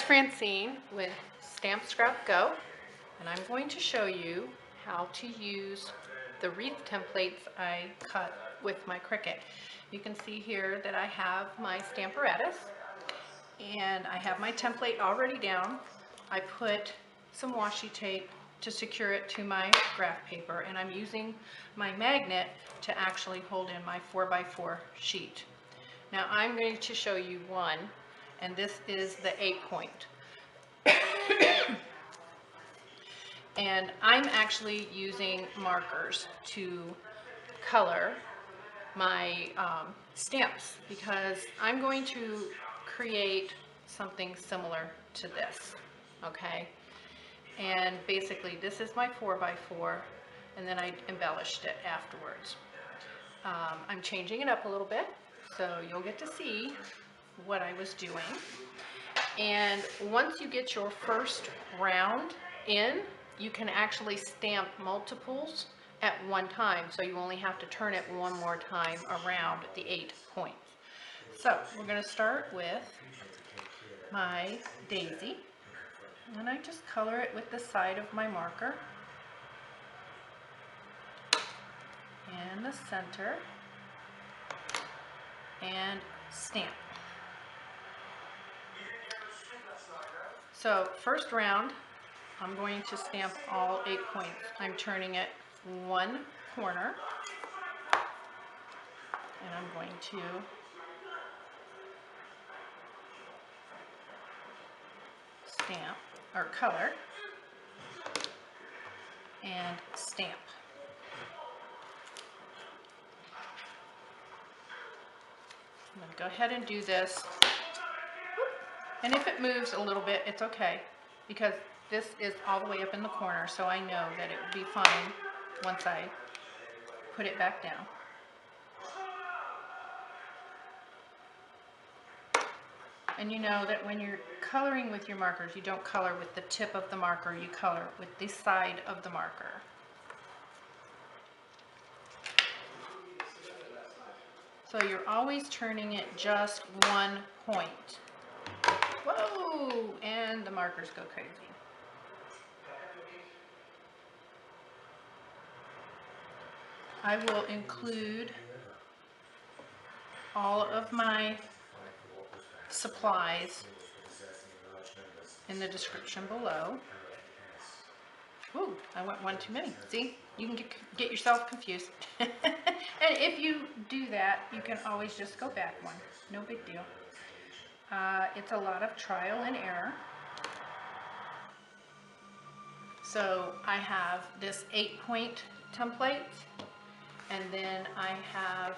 Francine with Stamp Scrap Go, and I'm going to show you how to use the wreath templates I cut with my Cricut. You can see here that I have my Stamparatus and I have my template already down. I put some washi tape to secure it to my graph paper, and I'm using my magnet to actually hold in my 4x4 sheet. Now I'm going to show you one, and this is the 8-point. And I'm actually using markers to color my stamps because I'm going to create something similar to this, okay? And basically this is my 4x4, and then I embellished it afterwards. I'm changing it up a little bit, so you'll get to see what I was doing. And once you get your first round in, you can actually stamp multiples at one time, so you only have to turn it one more time around the 8 points. So we're going to start with my daisy, and I just color it with the side of my marker and the center and stamp. So first round, I'm going to stamp all 8 points. I'm turning it one corner, and I'm going to stamp or color and stamp. I'm going to go ahead and do this, and if it moves a little bit, it's okay, because this is all the way up in the corner, so I know that it will be fine once I put it back down. And you know that when you're coloring with your markers, you don't color with the tip of the marker, you color with the side of the marker. So you're always turning it just 1 point. Whoa! And the markers go crazy. I will include all of my supplies in the description below. Ooh, I went one too many. See, you can get yourself confused. And if you do that, you can always just go back one. No big deal. It's a lot of trial and error. So I have this 8-point template, and then I have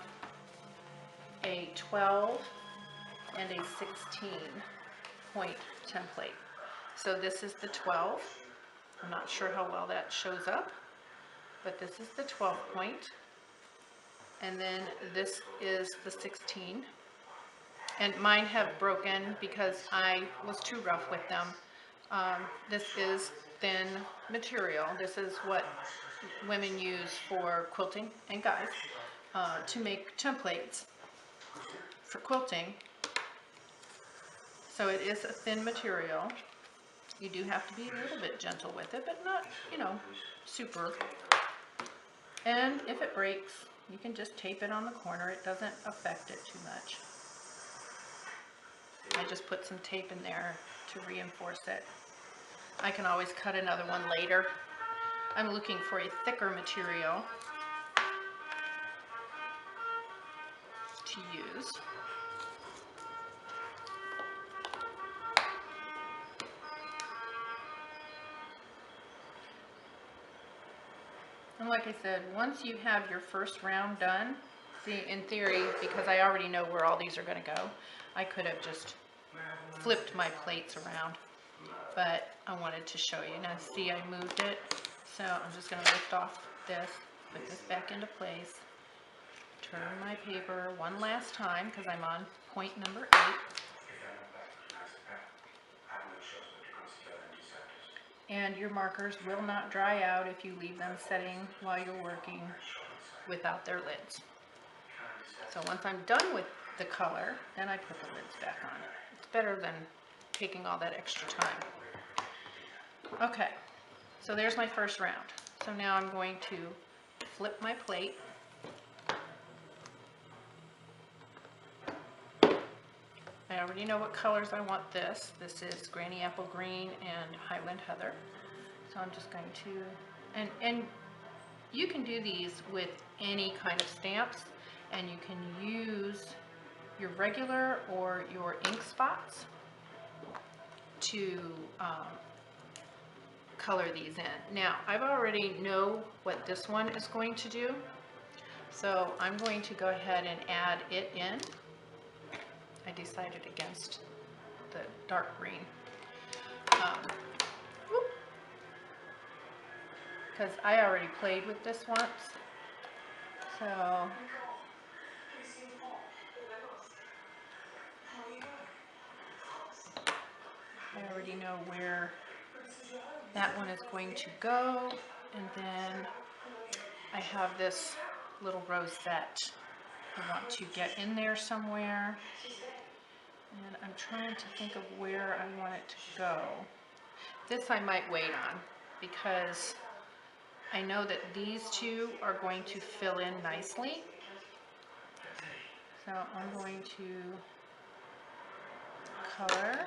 a 12 and a 16-point template. So this is the 12. I'm not sure how well that shows up, but this is the 12 point. And then this is the 16. And mine have broken because I was too rough with them. This is thin material. This is what women use for quilting, and guys, to make templates for quilting. So it is a thin material. You do have to be a little bit gentle with it, but not, you know, super. And if it breaks, you can just tape it on the corner. It doesn't affect it too much. I just put some tape in there to reinforce it. I can always cut another one later. I'm looking for a thicker material to use. And like I said, once you have your first round done, see, in theory, because I already know where all these are going to go, I could have just flipped my plates around, but I wanted to show you. Now see, I moved it, so I'm just going to lift off this, put this back into place, turn my paper one last time because I'm on point number 8. And your markers will not dry out if you leave them setting while you're working without their lids. So once I'm done with the color, then I put the lids back on. It's better than taking all that extra time. Okay, so there's my first round. So now I'm going to flip my plate. I already know what colors I want this. This is Granny Apple Green and Highland Heather. So I'm just going to, and you can do these with any kind of stamps, and you can use your regular or your ink spots to color these in. Now, I've already know what this one is going to do, so I'm going to go ahead and add it in. I decided against the dark green. Because I already played with this once, so I already know where that one is going to go. And then I have this little rosette I want to get in there somewhere, and I'm trying to think of where I want it to go. This I might wait on because I know that these two are going to fill in nicely. So I'm going to color.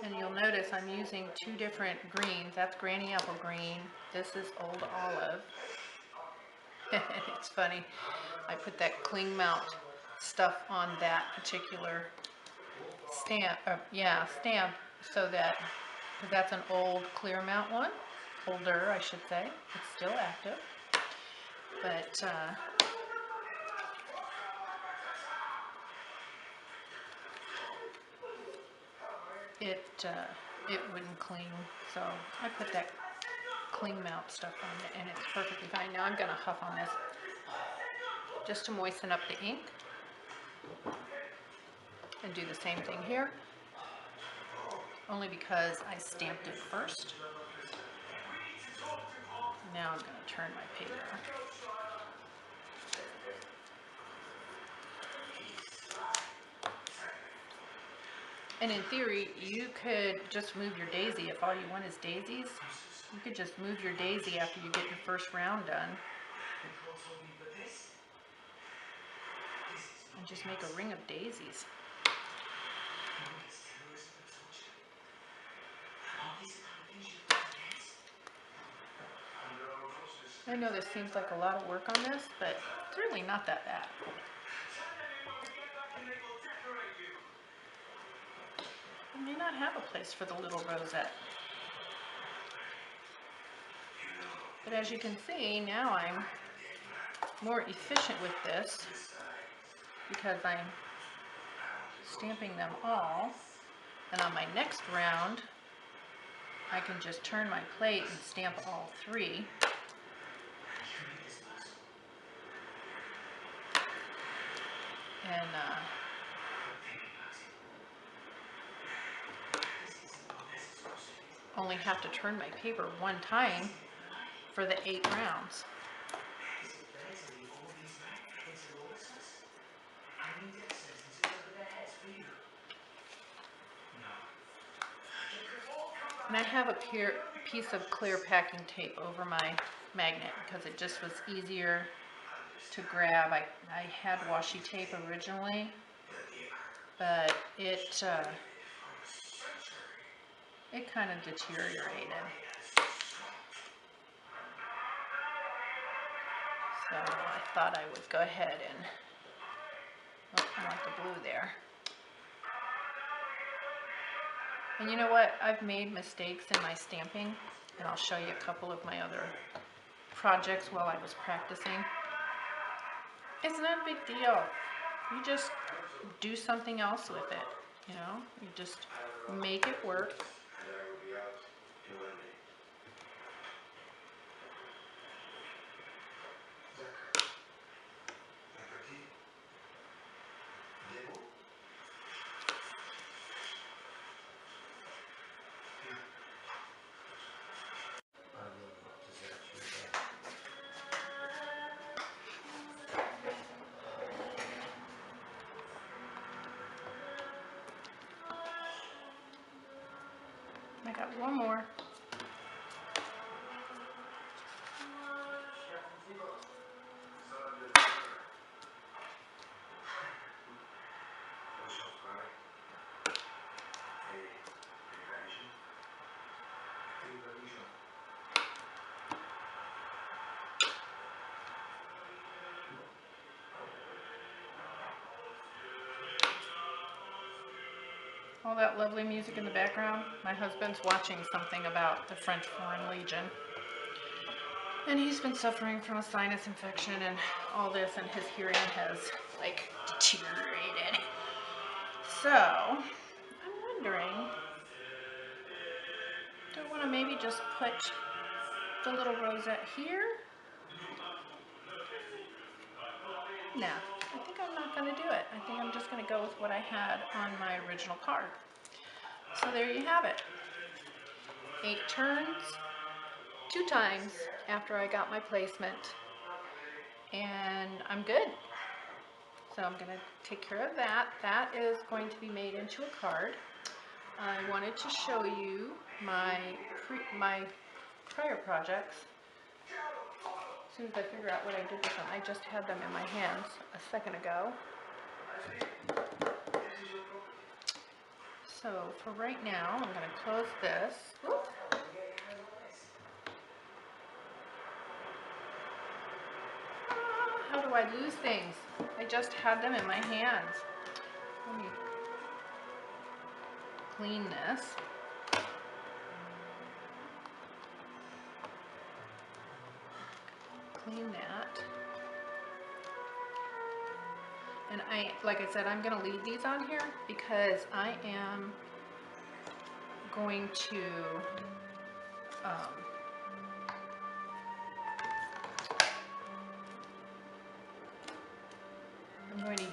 And you'll notice I'm using two different greens. That's Granny Apple Green. This is Old Olive. It's funny. I put that cling mount stuff on that particular stamp. Stamp, so that, because that's an old clear mount one. Older, I should say. It's still active. But it wouldn't cling, so I put that cling mount stuff on it, and it's perfectly fine. Now I'm going to huff on this just to moisten up the ink, and do the same thing here, only because I stamped it first. Now I'm going to turn my paper. And in theory, you could just move your daisy. If all you want is daisies, you could just move your daisy after you get your first round done. And just make a ring of daisies. I know this seems like a lot of work on this, but it's really not that bad. I may not have a place for the little rosette. But as you can see, now I'm more efficient with this because I'm stamping them all. And on my next round, I can just turn my plate and stamp all three. And only have to turn my paper one time for the 8 rounds. And I have a piece of clear packing tape over my magnet because it just was easier to grab. I had washi tape originally, but it kind of deteriorated. So I thought I would go ahead and, oh, I want the blue there. And you know what? I've made mistakes in my stamping, and I'll show you a couple of my other projects while I was practicing. It's not a big deal. You just do something else with it, you know? You just make it work. got one more. All that lovely music in the background. My husband's watching something about the French Foreign Legion. And he's been suffering from a sinus infection and all this, and his hearing has, like, deteriorated. So, I'm wondering, do I want to maybe just put the little rosette here? No, I think I'm not going to do it. I think I'm just going to go with what I had on my original card. So there you have it. 8 turns, 2 times after I got my placement, and I'm good. So I'm going to take care of that. That is going to be made into a card. I wanted to show you my prior projects. As soon as I figure out what I did with them, I just had them in my hands a second ago. So for right now, I'm going to close this. Whoop. How do I lose things? I just had them in my hands. Let me clean this. Clean that. And like I said, I'm going to leave these on here because I am going to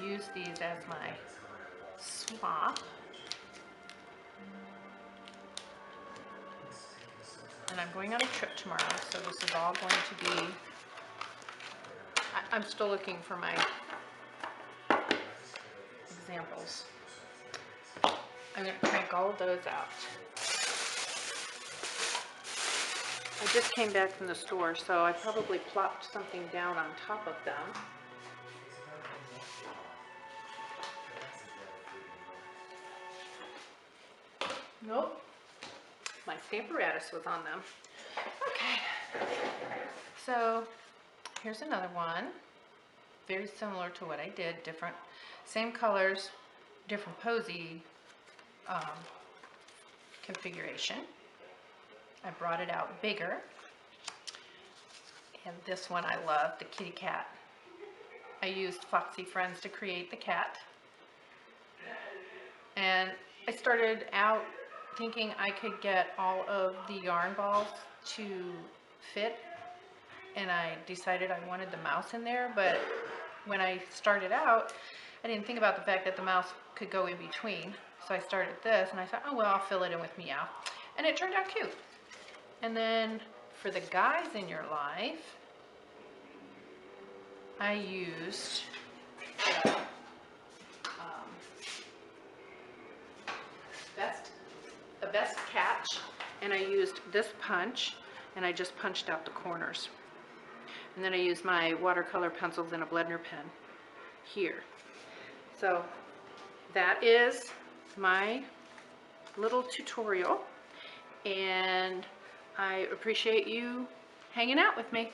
use these as my swap. And I'm going on a trip tomorrow, so this is all going to be, I'm still looking for my examples. I'm going to crank all of those out. I just came back from the store, so I probably plopped something down on top of them. Nope, my Stamparatus was on them. Okay, so here's another one. Very similar to what I did, different, same colors, different posy configuration. I brought it out bigger. And this one I love, the kitty cat. I used Foxy Friends to create the cat. And I started out thinking I could get all of the yarn balls to fit, and I decided I wanted the mouse in there, but when I started out, I didn't think about the fact that the mouse could go in between. So I started this, and I thought, oh well, I'll fill it in with Meow. And it turned out cute. And then for the guys in your life, I used the best catch, and I used this punch, and I just punched out the corners. And then I used my watercolor pencils and a blender pen here. So that is my little tutorial, and I appreciate you hanging out with me.